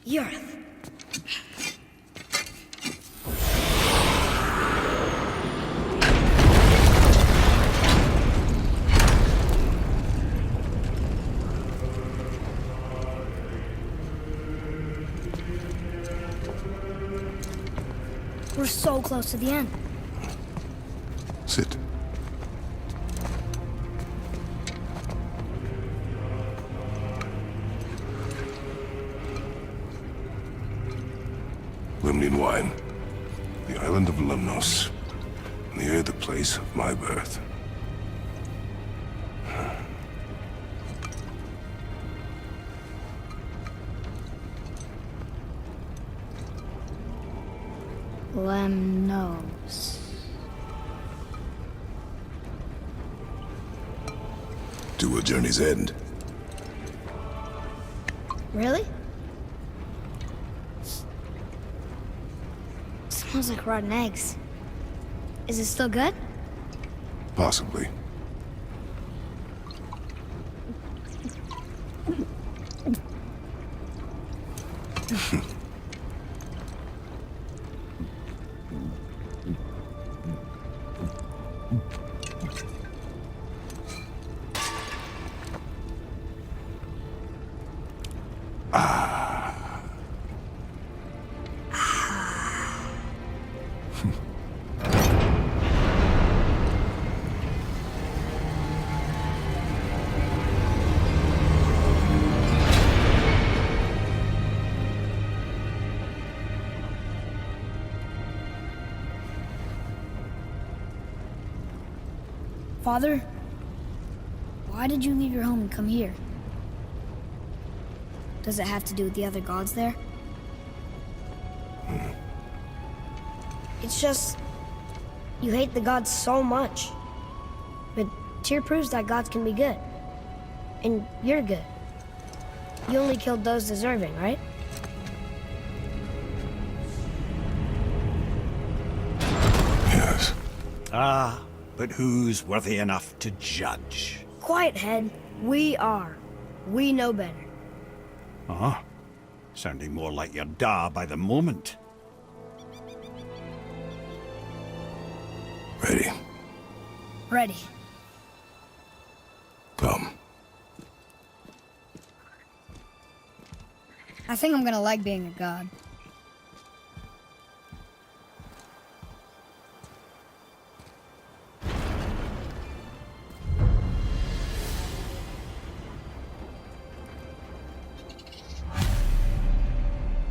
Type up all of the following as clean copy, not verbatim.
Yarth. We're so close to the end. Sit. Limnian wine. The island of Lemnos. Near the place of my birth. Lemnos. To a journey's end. Really? Smells like rotten eggs. Is it still good? Possibly. Father, why did you leave your home and come here? Does it have to do with the other gods there? It's just, you hate the gods so much. But Tyr proves that gods can be good. And you're good. You only killed those deserving, right? Yes. Ah, but who's worthy enough to judge? Quiet, head. We are. We know better. Uh-huh. Sounding more like your da by the moment. Ready. Ready. Come. I think I'm gonna like being a god.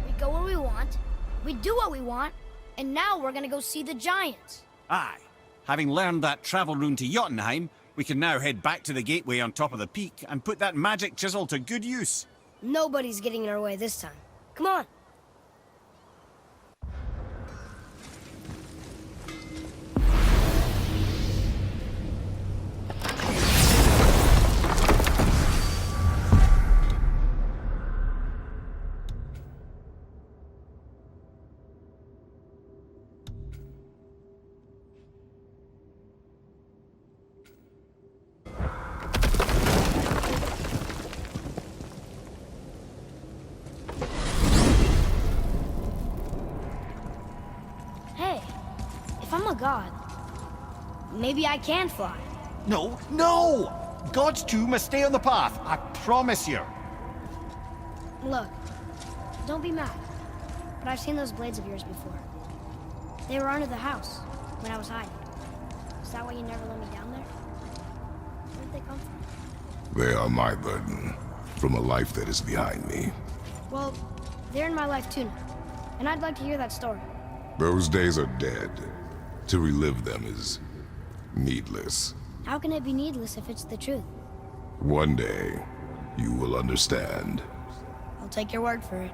We go where we want, we do what we want, and now we're gonna go see the giants. Aye. Having learned that travel rune to Jotunheim, we can now head back to the gateway on top of the peak and put that magic chisel to good use. Nobody's getting in our way this time. Come on. Hey, if I'm a god, maybe I can fly. No, no! Gods too must stay on the path, I promise you. Look, don't be mad, but I've seen those blades of yours before. They were under the house when I was hiding. Is that why you never let me down there? Where'd they come from? They are my burden, from a life that is behind me. Well, they're in my life too now, and I'd like to hear that story. Those days are dead. To relive them is needless. How can it be needless if it's the truth? One day, you will understand. I'll take your word for it.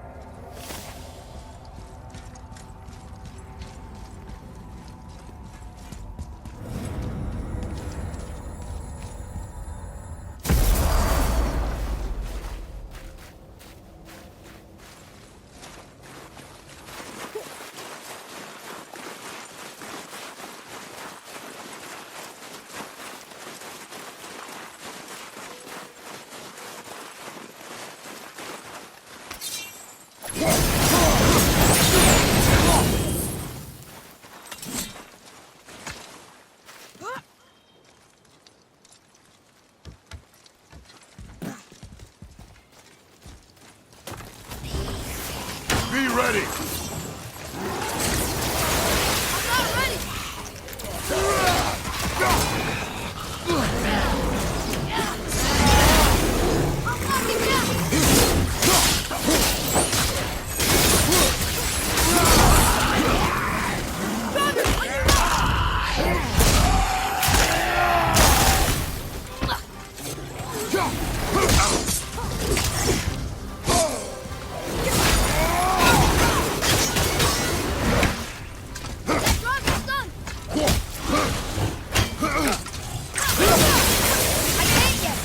ready! I'm not ready! I'm knocking down! Driver's done! I can't get it!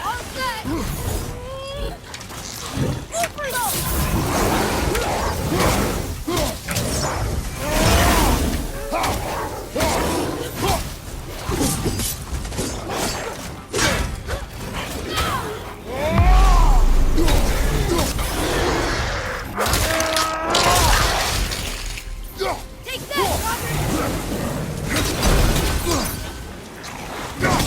All set! Super! Take that, Roger! I'm not ready!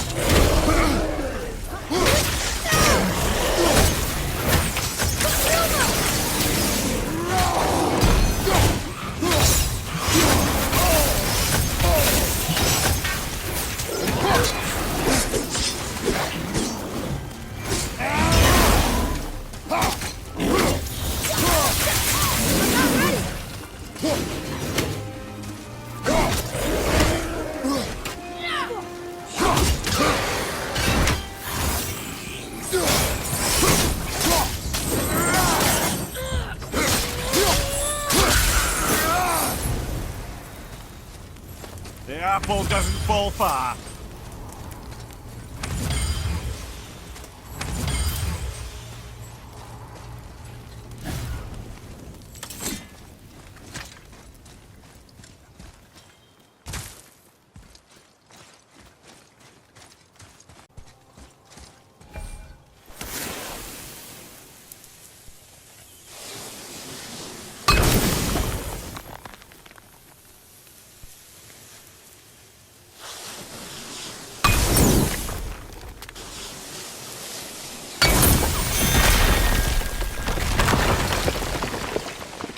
The apple doesn't fall far.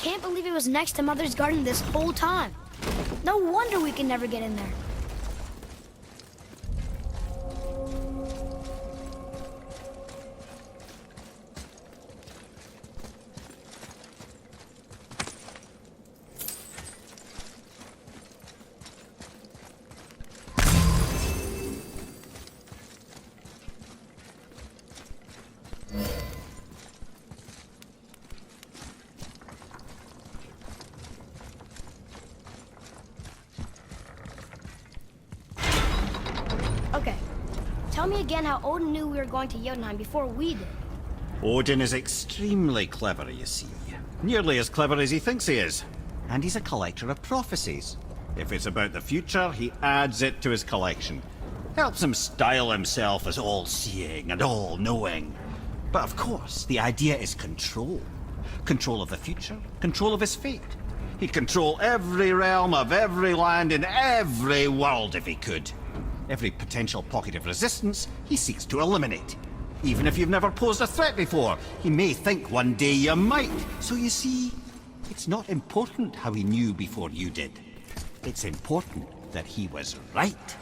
Can't believe it was next to Mother's garden this whole time. No wonder we can never get in there. Okay, tell me again how Odin knew we were going to Jotunheim before we did. Odin is extremely clever, you see. Nearly as clever as he thinks he is. And he's a collector of prophecies. If it's about the future, he adds it to his collection. Helps him style himself as all-seeing and all-knowing. But of course, the idea is control. Control of the future, control of his fate. He'd control every realm of every land in every world if he could. Every potential pocket of resistance, he seeks to eliminate. Even if you've never posed a threat before, he may think one day you might. So you see, it's not important how he knew before you did. It's important that he was right.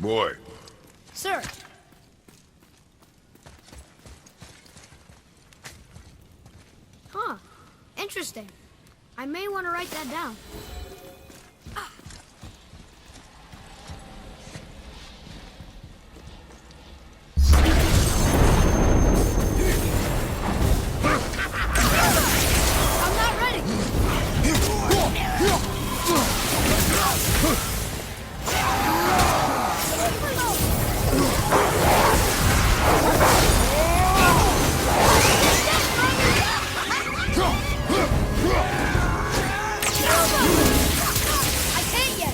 Boy. Sir. Huh. Interesting. I may want to write that down. I'm not ready. I can't yet.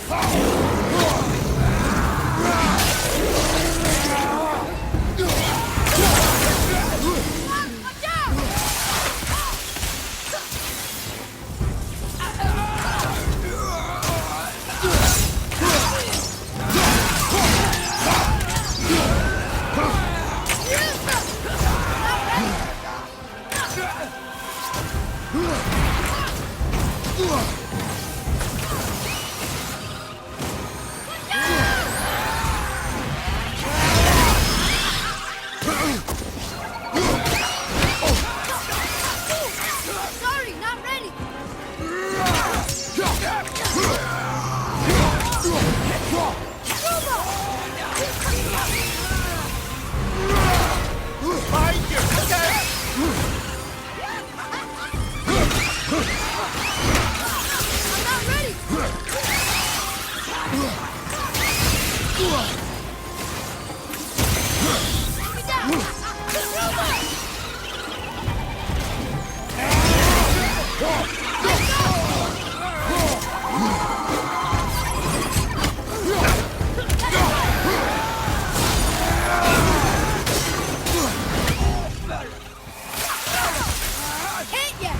Watch out! Sorry, not ready. I'm not ready. Take me down. Can't yet.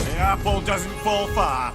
The apple doesn't fall far.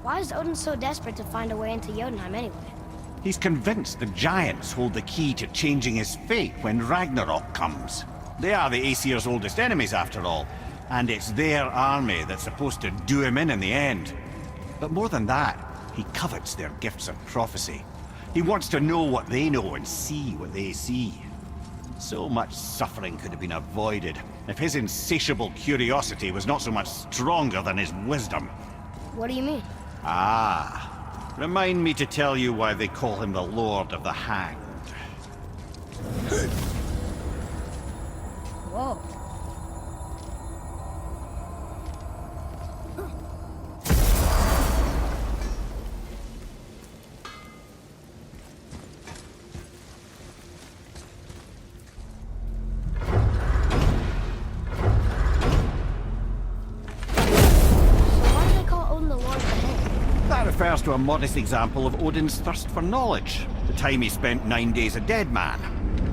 Why is Odin so desperate to find a way into Jotunheim anyway? He's convinced the giants hold the key to changing his fate when Ragnarok comes. They are the Aesir's oldest enemies, after all, and it's their army that's supposed to do him in the end. But more than that, he covets their gifts of prophecy. He wants to know what they know and see what they see. So much suffering could have been avoided if his insatiable curiosity was not so much stronger than his wisdom. What do you mean? Ah, remind me to tell you why they call him the Lord of the Hanged. Whoa. a modest example of Odin's thirst for knowledge. The time he spent 9 days a dead man.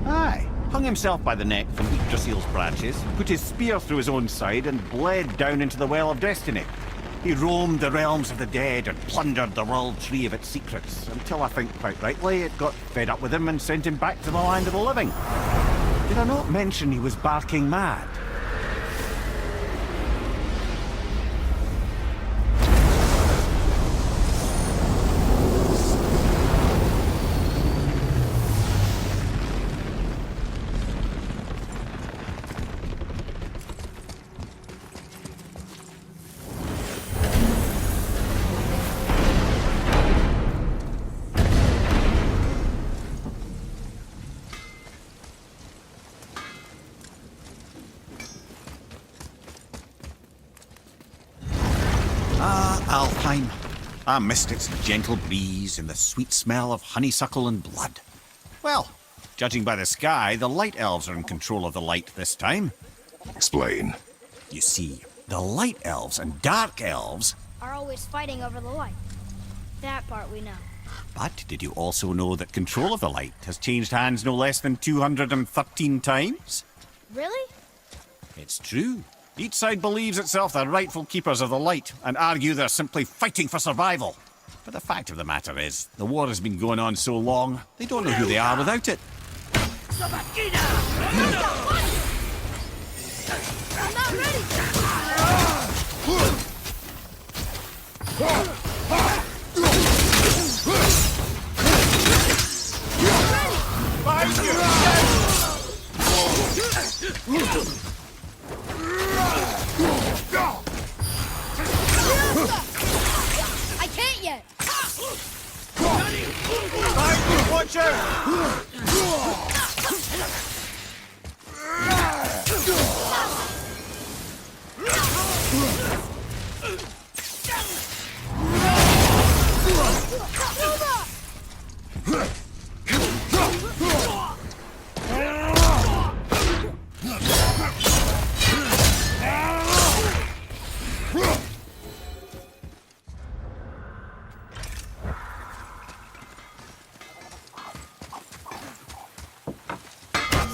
Aye, hung himself by the neck from Yggdrasil's branches, put his spear through his own side, and bled down into the Well of Destiny. He roamed the realms of the dead and plundered the world tree of its secrets, until I think quite rightly it got fed up with him and sent him back to the land of the living. Did I not mention he was barking mad? Alfheim. I missed its gentle breeze and the sweet smell of honeysuckle and blood. Well, judging by the sky, the Light Elves are in control of the light this time. Explain. You see, the Light Elves and Dark Elves... Are always fighting over the light. That part we know. But did you also know that control of the light has changed hands no less than 213 times? Really? It's true. Each side believes itself the rightful keepers of the light and argue they're simply fighting for survival. But the fact of the matter is, the war has been going on so long, they don't know who they are without it. I'm not ready! I can't yet! Watch out!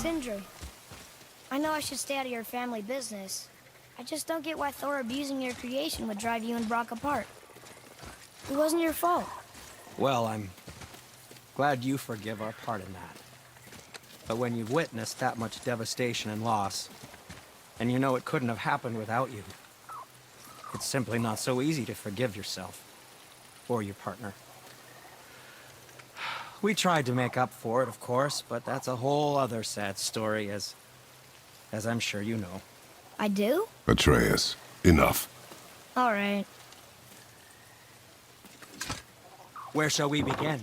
Sindri, I know I should stay out of your family business. I just don't get why Thor abusing your creation would drive you and Brock apart. It wasn't your fault. Well, I'm glad you forgive our part in that. But when you've witnessed that much devastation and loss, and you know it couldn't have happened without you, it's simply not so easy to forgive yourself or your partner. We tried to make up for it, of course, but that's a whole other sad story, as I'm sure you know. I do? Atreus, enough. All right. Where shall we begin?